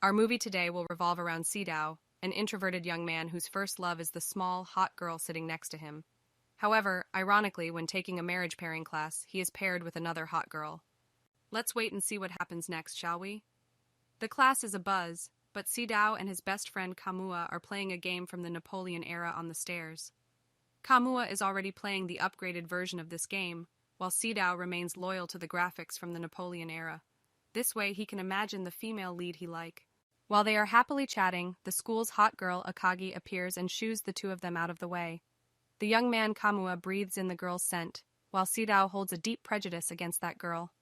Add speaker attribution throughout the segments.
Speaker 1: Our movie today will revolve around Sidao, an introverted young man whose first love is the small, hot girl sitting next to him. However, ironically, when taking a marriage pairing class, he is paired with another hot girl. Let's wait and see what happens next, shall we? The class is a buzz, but Sidao and his best friend Kamua are playing a game from the Napoleon era on the stairs. Kamua is already playing the upgraded version of this game, while Sidao remains loyal to the graphics from the Napoleon era. This way he can imagine the female lead he like. While they are happily chatting, the school's hot girl Akagi appears and shoos the two of them out of the way. The young man Kamua breathes in the girl's scent, while Sidao holds a deep prejudice against that girl.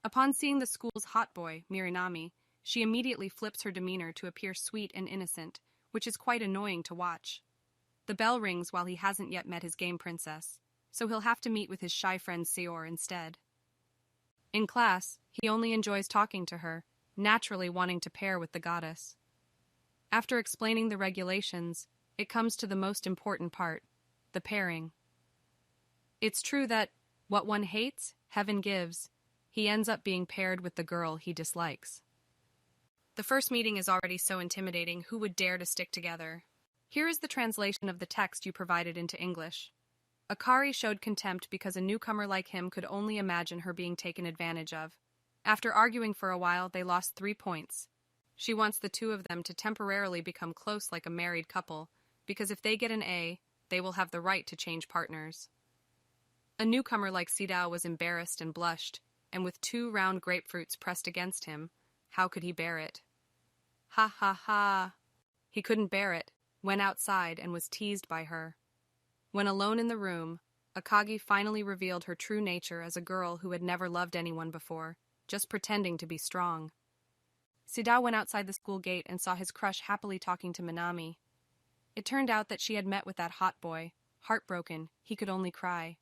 Speaker 1: Upon seeing the school's hot boy, Mirinami, she immediately flips her demeanor to appear sweet and innocent, which is quite annoying to watch. The bell rings while he hasn't yet met his game princess, so he'll have to meet with his shy friend Seor instead. In class, he only enjoys talking to her, naturally wanting to pair with the goddess. After explaining the regulations, it comes to the most important part, the pairing. It's true that, what one hates, heaven gives. He ends up being paired with the girl he dislikes. The first meeting is already so intimidating, who would dare to stick together? Here is the translation of the text you provided into English. Akari showed contempt because a newcomer like him could only imagine her being taken advantage of. After arguing for a while, they lost 3 points. She wants the two of them to temporarily become close like a married couple, because if they get an A, they will have the right to change partners. A newcomer like Sidao was embarrassed and blushed, and with 2 round grapefruits pressed against him, how could he bear it? Ha ha ha! He couldn't bear it, went outside and was teased by her. When alone in the room, Akagi finally revealed her true nature as a girl who had never loved anyone before, just pretending to be strong. Sidao went outside the school gate and saw his crush happily talking to Minami. It turned out that she had met with that hot boy. Heartbroken, he could only cry.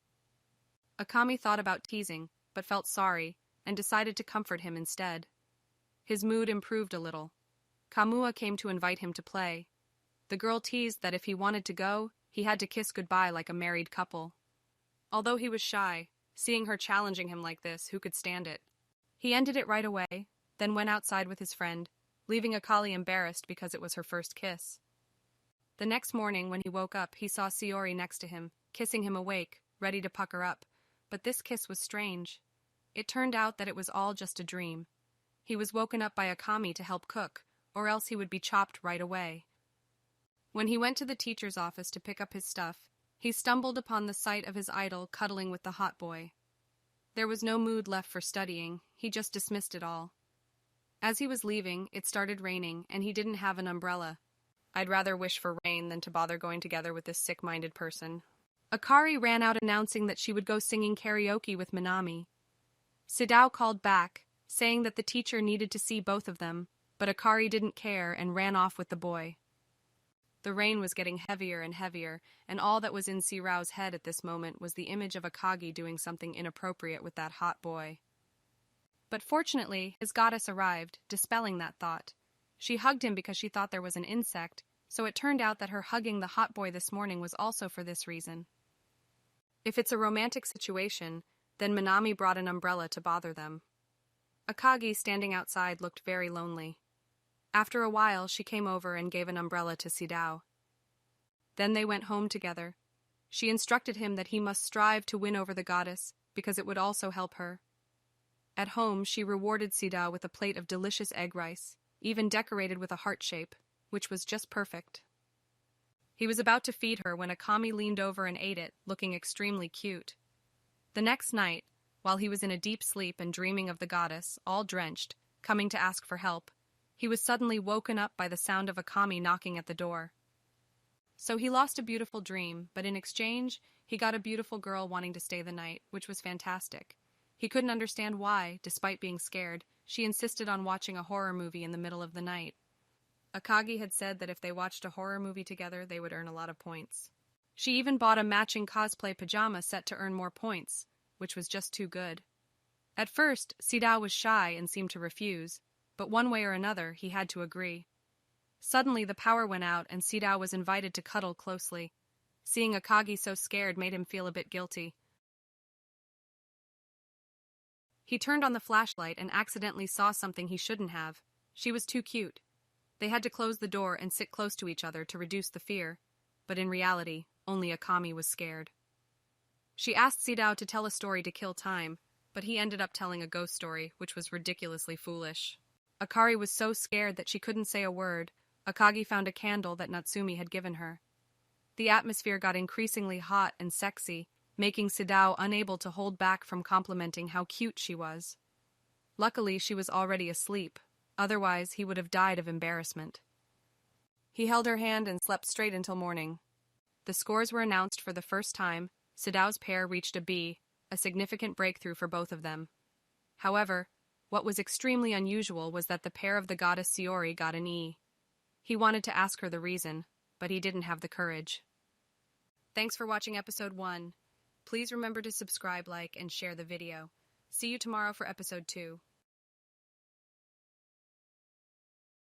Speaker 1: Akami thought about teasing, but felt sorry, and decided to comfort him instead. His mood improved a little. Kamua came to invite him to play. The girl teased that if he wanted to go, he had to kiss goodbye like a married couple. Although he was shy, seeing her challenging him like this, who could stand it? He ended it right away, then went outside with his friend, leaving Akali embarrassed because it was her first kiss. The next morning, when he woke up, he saw Siori next to him, kissing him awake, ready to pucker up. But this kiss was strange. It turned out that it was all just a dream. He was woken up by Akami to help cook, or else he would be chopped right away. When he went to the teacher's office to pick up his stuff, he stumbled upon the sight of his idol cuddling with the hot boy. There was no mood left for studying, he just dismissed it all. As he was leaving, it started raining, and he didn't have an umbrella. I'd rather wish for rain than to bother going together with this sick-minded person. Akari ran out announcing that she would go singing karaoke with Minami. Sidao called back, saying that the teacher needed to see both of them, but Akari didn't care and ran off with the boy. The rain was getting heavier and heavier, and all that was in Sirao's head at this moment was the image of Akagi doing something inappropriate with that hot boy. But fortunately, his goddess arrived, dispelling that thought. She hugged him because she thought there was an insect, so it turned out that her hugging the hot boy this morning was also for this reason. If it's a romantic situation, then Minami brought an umbrella to bother them. Akagi, standing outside, looked very lonely. After a while, she came over and gave an umbrella to Sidao. Then they went home together. She instructed him that he must strive to win over the goddess, because it would also help her. At home, she rewarded Sidao with a plate of delicious egg rice, even decorated with a heart shape, which was just perfect. He was about to feed her when Akami leaned over and ate it, looking extremely cute. The next night, while he was in a deep sleep and dreaming of the goddess, all drenched, coming to ask for help, he was suddenly woken up by the sound of Akami knocking at the door. So he lost a beautiful dream, but in exchange, he got a beautiful girl wanting to stay the night, which was fantastic. He couldn't understand why, despite being scared, she insisted on watching a horror movie in the middle of the night. Akagi had said that if they watched a horror movie together, they would earn a lot of points. She even bought a matching cosplay pajama set to earn more points, which was just too good. At first, Sidao was shy and seemed to refuse, but one way or another, he had to agree. Suddenly, the power went out and Sidao was invited to cuddle closely. Seeing Akagi so scared made him feel a bit guilty. He turned on the flashlight and accidentally saw something he shouldn't have. She was too cute. They had to close the door and sit close to each other to reduce the fear, but in reality, only Akami was scared. She asked Sidao to tell a story to kill time, but he ended up telling a ghost story, which was ridiculously foolish. Akari was so scared that she couldn't say a word. Akagi found a candle that Natsumi had given her. The atmosphere got increasingly hot and sexy, making Sidao unable to hold back from complimenting how cute she was. Luckily, she was already asleep, otherwise he would have died of embarrassment. He held her hand and slept straight until morning. The scores were announced for the first time. Sidao's pair reached a B, a significant breakthrough for both of them. However, what was extremely unusual was that the pair of the goddess Shiori got an E. He wanted to ask her the reason, but he didn't have the courage. Thanks for watching episode 1. Please remember to subscribe, like, and share the video. See you tomorrow for episode 2.